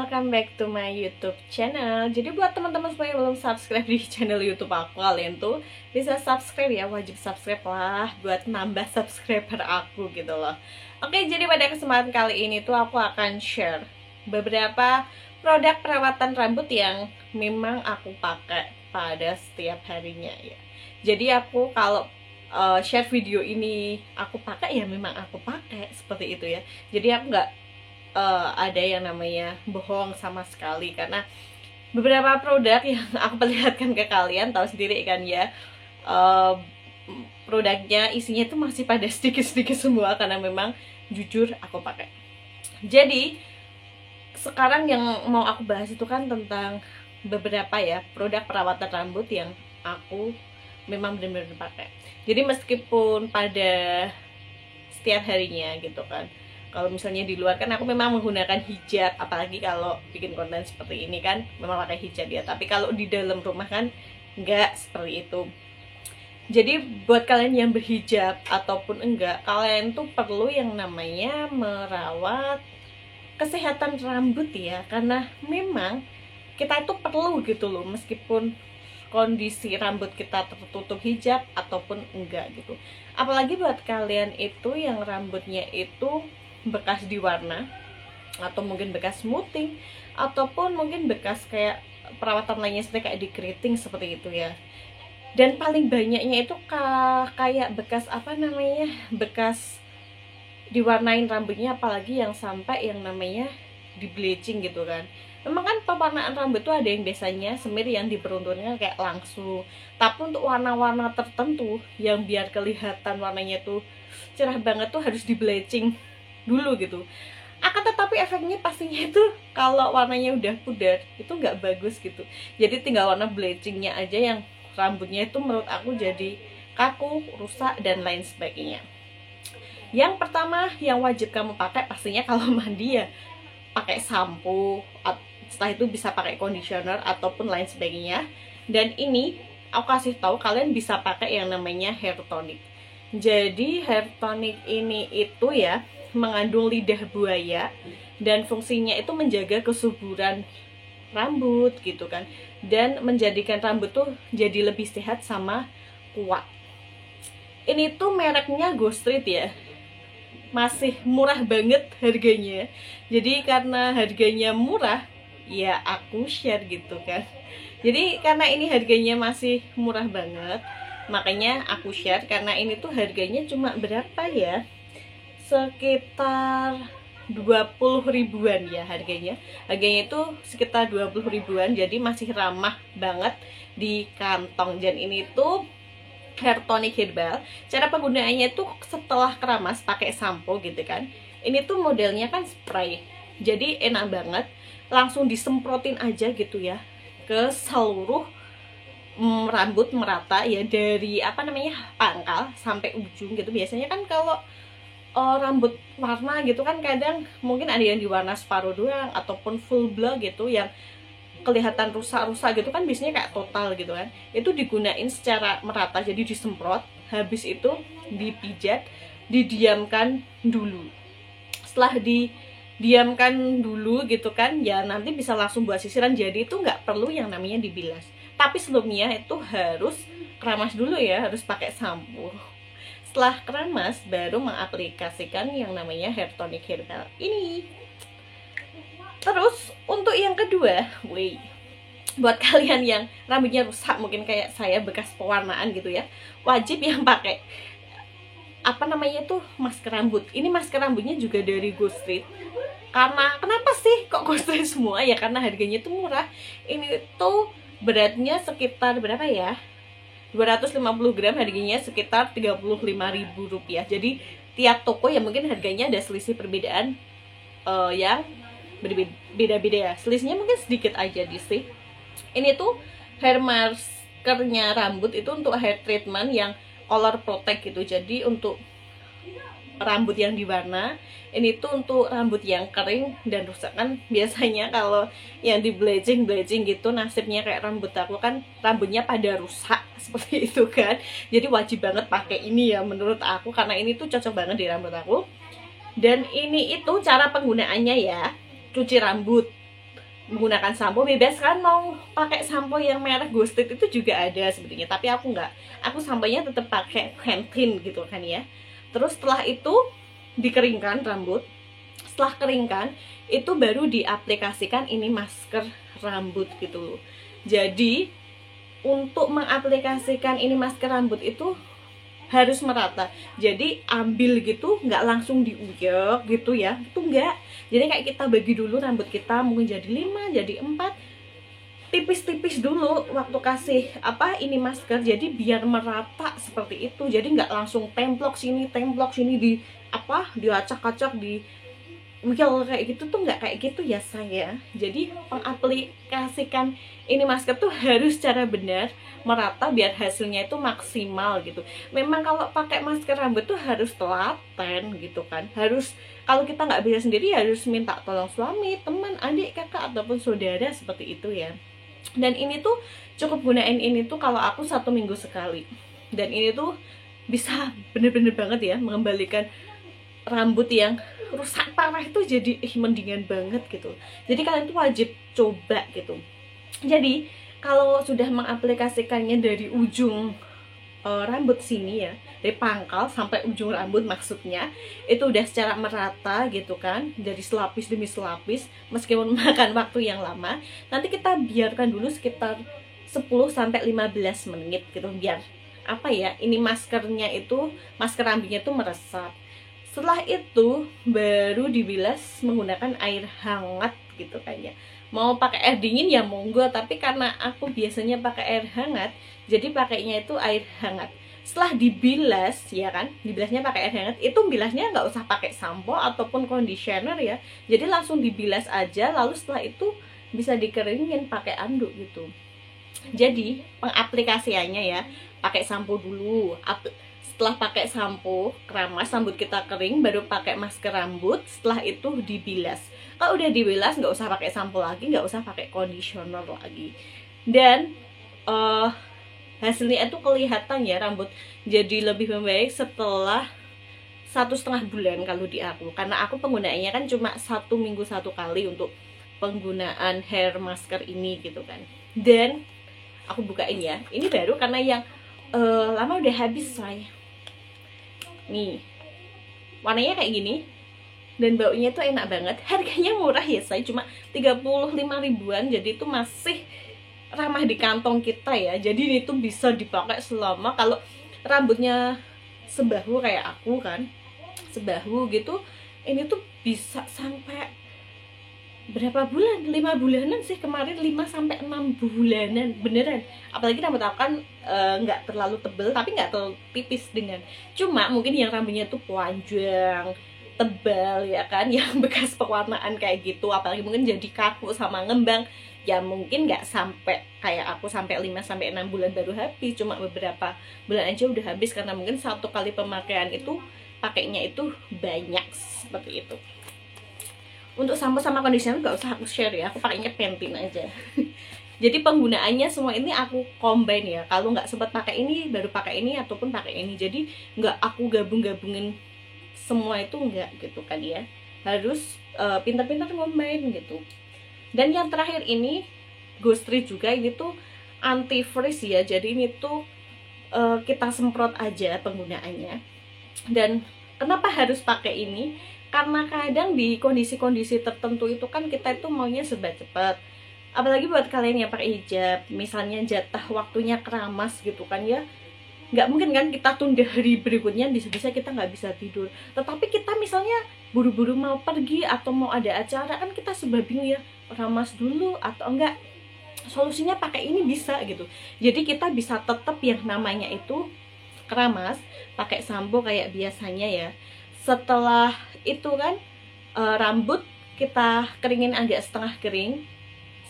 welcome back to my YouTube channel. Jadi buat teman-teman semua yang belum subscribe di channel YouTube aku, kalian tuh bisa subscribe ya, wajib subscribe lah buat nambah subscriber aku gitu loh. Oke, jadi pada kesempatan kali ini tuh aku akan share beberapa produk perawatan rambut yang memang aku pakai pada setiap harinya ya. Jadi aku kalau share video ini aku pakai ya memang aku pakai seperti itu ya. Jadi aku nggak ada yang namanya bohong sama sekali, karena beberapa produk yang aku perlihatkan ke kalian tahu sendiri kan ya, produknya isinya itu masih pada sedikit-sedikit semua karena memang jujur aku pakai. Jadi sekarang yang mau aku bahas itu kan tentang beberapa ya produk perawatan rambut yang aku memang benar-benar pakai. Jadi meskipun pada setiap harinya gitu kan, kalau misalnya di luar kan aku memang menggunakan hijab, apalagi kalau bikin konten seperti ini kan memang pakai hijab ya. Tapi kalau di dalam rumah kan enggak seperti itu. Jadi buat kalian yang berhijab ataupun enggak, kalian tuh perlu yang namanya merawat kesehatan rambut ya. Karena memang kita itu perlu gitu loh, meskipun kondisi rambut kita tertutup hijab ataupun enggak gitu. Apalagi buat kalian itu yang rambutnya itu bekas diwarna, atau mungkin bekas smoothing, ataupun mungkin bekas kayak perawatan lainnya seperti kayak di keriting seperti itu ya. Dan paling banyaknya itu kayak bekas apa namanya, bekas diwarnain rambutnya, apalagi yang sampai yang namanya di bleaching gitu kan. Memang kan pewarnaan rambut tuh ada yang biasanya semir yang diperuntukkan kayak langsung, tapi untuk warna-warna tertentu yang biar kelihatan warnanya tuh cerah banget tuh harus di bleaching dulu gitu. Akan tetapi efeknya pastinya itu kalau warnanya udah pudar itu nggak bagus gitu. Jadi tinggal warna bleachingnya aja yang rambutnya itu menurut aku jadi kaku, rusak dan lain sebagainya. Yang pertama yang wajib kamu pakai pastinya kalau mandi ya pakai sampo, setelah itu bisa pakai conditioner ataupun lain sebagainya. Dan ini aku kasih tahu kalian bisa pakai yang namanya hair tonic. Jadi hair tonic ini itu ya mengandung lidah buaya dan fungsinya itu menjaga kesuburan rambut gitu kan, dan menjadikan rambut tuh jadi lebih sehat sama kuat. Ini tuh mereknya Go Street ya, masih murah banget harganya. Jadi karena harganya murah ya aku share gitu kan. Jadi karena ini harganya masih murah banget, makanya aku share. Karena ini tuh harganya cuma berapa ya, sekitar 20 ribuan ya harganya. Harganya itu sekitar 20 ribuan, jadi masih ramah banget di kantong. Dan ini tuh hair tonic herbal. Cara penggunaannya tuh setelah keramas pakai sampo gitu kan. Ini tuh modelnya kan spray, jadi enak banget, langsung disemprotin aja gitu ya ke seluruh rambut merata ya, dari apa namanya pangkal sampai ujung gitu. Biasanya kan kalau rambut warna gitu kan kadang mungkin ada yang diwarna separuh doang ataupun full blow gitu yang kelihatan rusak-rusak gitu kan, biasanya kayak total gitu kan. Itu digunain secara merata, jadi disemprot, habis itu dipijat, didiamkan dulu. Setelah didiamkan dulu gitu kan ya, nanti bisa langsung buat sisiran. Jadi itu nggak perlu yang namanya dibilas, tapi sebelumnya itu harus keramas dulu ya, harus pakai sampo. Setelah keramas baru mengaplikasikan yang namanya hair tonic herbal ini. Terus untuk yang kedua, buat kalian yang rambutnya rusak mungkin kayak saya, bekas pewarnaan gitu ya, wajib yang pakai apa namanya tuh masker rambut. Ini masker rambutnya juga dari Go Street. Karena kenapa sih kok Go Street semua ya, karena harganya tuh murah. Ini tuh beratnya sekitar berapa ya, 250 gram, harganya sekitar Rp35.000. Jadi tiap toko ya mungkin harganya ada selisih perbedaan yang berbeda-beda ya. Selisihnya mungkin sedikit aja sih. Ini tuh hair maskernya rambut itu untuk hair treatment yang color protect gitu. Jadi untuk rambut yang diwarna, ini tuh untuk rambut yang kering dan rusak kan. Biasanya kalau yang di bleaching gitu nasibnya kayak rambut aku kan, rambutnya pada rusak seperti itu kan. Jadi wajib banget pakai ini ya menurut aku, karena ini tuh cocok banget di rambut aku. Dan ini itu cara penggunaannya ya, cuci rambut menggunakan sampo. Bebas kan mau pakai sampo yang merek Ghosted itu juga ada sebenarnya, tapi aku nggak, aku samponya tetap pakai Pantene gitu kan ya. Terus setelah itu dikeringkan rambut, setelah keringkan itu baru diaplikasikan ini masker rambut gitu. Jadi untuk mengaplikasikan ini masker rambut itu harus merata. Jadi ambil gitu, nggak langsung diuyek gitu ya, itu enggak. Jadi kayak kita bagi dulu rambut kita, mungkin jadi 5, jadi 4, tipis-tipis dulu waktu kasih ini masker. Jadi biar merata seperti itu. Jadi nggak langsung templok sini di diacak-acak, di wheel kayak gitu tuh, nggak kayak gitu ya saya. Jadi mengaplikasikan ini masker tuh harus secara benar, merata, biar hasilnya itu maksimal gitu. Memang kalau pakai masker rambut tuh harus telaten gitu kan, harus, kalau kita nggak bisa sendiri harus minta tolong suami, teman, adik, kakak, ataupun saudara seperti itu ya. Dan ini tuh cukup gunain ini tuh kalau aku 1 minggu sekali, dan ini tuh bisa bener-bener banget ya mengembalikan rambut yang rusak parah itu jadi mendingan banget gitu. Jadi kalian tuh wajib coba gitu. Jadi kalau sudah mengaplikasikannya dari ujung rambut sini ya, dari pangkal sampai ujung rambut maksudnya, itu udah secara merata gitu kan, dari selapis demi selapis, meskipun makan waktu yang lama, nanti kita biarkan dulu sekitar 10-15 menit gitu, biar ini maskernya itu, masker rambutnya itu meresap. Setelah itu baru dibilas menggunakan air hangat gitu kan ya. Mau pakai air dingin ya monggo, tapi karena aku biasanya pakai air hangat, jadi pakainya itu air hangat. Setelah dibilas ya kan, dibilasnya pakai air hangat, itu bilasnya nggak usah pakai sampo ataupun conditioner ya. Jadi langsung dibilas aja, lalu setelah itu bisa dikeringin pakai anduk gitu. Jadi pengaplikasiannya ya, pakai sampo dulu. Setelah pakai sampo keramas, rambut kita kering, baru pakai masker rambut. Setelah itu dibilas. Kalau udah dibilas nggak usah pakai sampo lagi, nggak usah pakai conditioner lagi. Dan hasilnya itu kelihatan ya, rambut jadi lebih membaik setelah 1,5 bulan kalau di aku. Karena aku penggunaannya kan cuma 1 minggu 1 kali untuk penggunaan hair masker ini gitu kan. Dan aku bukain ya, ini baru karena yang lama udah habis saya. Nih, warnanya kayak gini, dan baunya tuh enak banget. Harganya murah ya saya, cuma 35 ribuan. Jadi itu masih ramah di kantong kita ya. Jadi ini tuh bisa dipakai selama, kalau rambutnya sebahu kayak aku kan, sebahu gitu, ini tuh bisa sampai berapa bulan, 5 bulanan sih kemarin, 5-6 bulanan beneran. Apalagi rambut aku kan nggak terlalu tebel tapi nggak terlalu tipis, dengan cuma mungkin yang rambutnya tuh panjang tebal ya kan, yang bekas pewarnaan kayak gitu, apalagi mungkin jadi kaku sama ngembang ya, mungkin nggak sampai kayak aku sampai 5-6 bulan baru habis, cuma beberapa bulan aja udah habis, karena mungkin 1 kali pemakaian itu pakainya itu banyak seperti itu. Untuk sampo sama conditioner gak usah aku share ya, aku pakainya Pantene aja. Jadi penggunaannya semua ini aku combine ya. Kalau nggak sempat pakai ini baru pakai ini, ataupun pakai ini. Jadi nggak aku gabungin semua itu, nggak gitu kan ya. Harus pintar-pintar combine gitu. Dan yang terakhir ini Ghost Tree juga, ini tuh anti freeze ya. Jadi ini tuh kita semprot aja penggunaannya. Dan kenapa harus pakai ini? Karena kadang di kondisi-kondisi tertentu itu kan kita itu maunya serba cepat. Apalagi buat kalian yang pakai hijab, misalnya jatah waktunya keramas gitu kan ya, nggak mungkin kan kita tunda hari berikutnya, bisa-bisa kita nggak bisa tidur. Tetapi kita misalnya buru-buru mau pergi atau mau ada acara, kan kita serba bingung ya, ramas dulu atau enggak. Solusinya pakai ini bisa gitu. Jadi kita bisa tetap yang namanya itu keramas, pakai sampo kayak biasanya ya. Setelah itu kan rambut kita keringin agak setengah kering,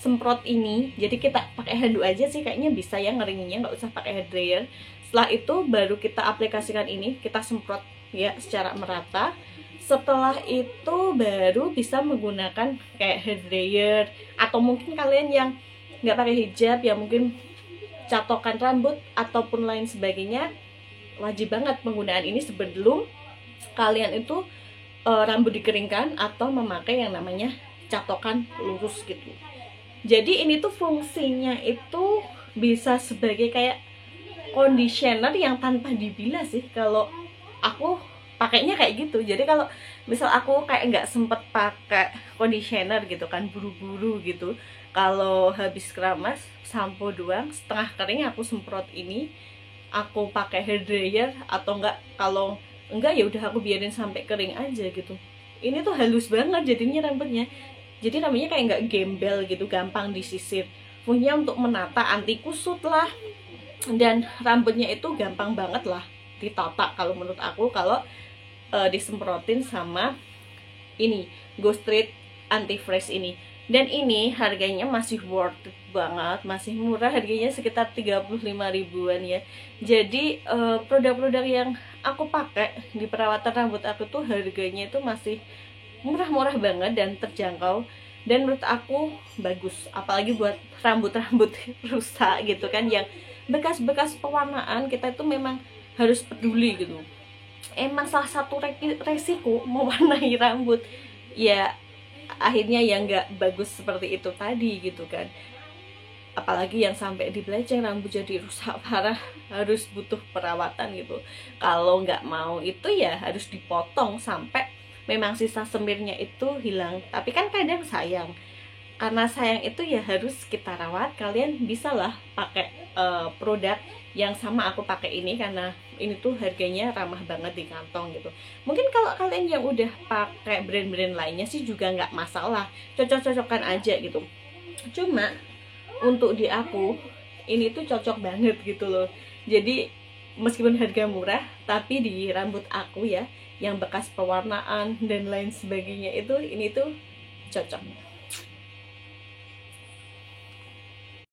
semprot ini. Jadi kita pakai handuk aja sih kayaknya bisa ya ngeringinnya, nggak usah pakai hair dryer. Setelah itu baru kita aplikasikan ini, kita semprot ya secara merata. Setelah itu baru bisa menggunakan kayak hair dryer, atau mungkin kalian yang nggak pakai hijab ya, mungkin catokan rambut ataupun lain sebagainya, wajib banget penggunaan ini sebelum kalian itu rambut dikeringkan atau memakai yang namanya catokan lurus gitu. Jadi ini tuh fungsinya itu bisa sebagai kayak conditioner yang tanpa dibilas sih kalau aku pakainya kayak gitu. Jadi kalau misal aku kayak nggak sempet pakai conditioner gitu kan, buru-buru gitu, kalau habis keramas sampo doang setengah kering aku semprot ini, aku pakai hair dryer, atau enggak kalau enggak ya udah aku biarin sampai kering aja gitu. Ini tuh halus banget jadinya rambutnya, jadi rambutnya kayak nggak gembel gitu, gampang disisir, punya untuk menata, anti kusut lah, dan rambutnya itu gampang banget lah ditata kalau menurut aku kalau disemprotin sama ini Go Street Anti Fresh ini. Dan ini harganya masih worth it banget, masih murah, harganya sekitar 35 ribuan ya. Jadi produk-produk yang aku pakai di perawatan rambut aku tuh harganya itu masih murah-murah banget dan terjangkau, dan menurut aku bagus, apalagi buat rambut-rambut rusak gitu kan, yang bekas-bekas pewarnaan. Kita itu memang harus peduli gitu, emang salah satu resiko mewarnai rambut ya, akhirnya yang nggak bagus seperti itu tadi gitu kan. Apalagi yang sampai dibelejeng rambut jadi rusak parah, harus butuh perawatan gitu. Kalau nggak mau itu ya harus dipotong sampai memang sisa semirnya itu hilang. Tapi kan kadang sayang, karena sayang itu ya harus kita rawat. Kalian bisalah pakai produk yang sama aku pakai ini, karena ini tuh harganya ramah banget di kantong gitu. Mungkin kalau kalian yang udah pakai brand-brand lainnya sih juga nggak masalah, cocok-cocokan aja gitu. Cuma untuk di aku ini tuh cocok banget gitu loh. Jadi meskipun harga murah, tapi di rambut aku ya yang bekas pewarnaan dan lain sebagainya itu ini tuh cocok.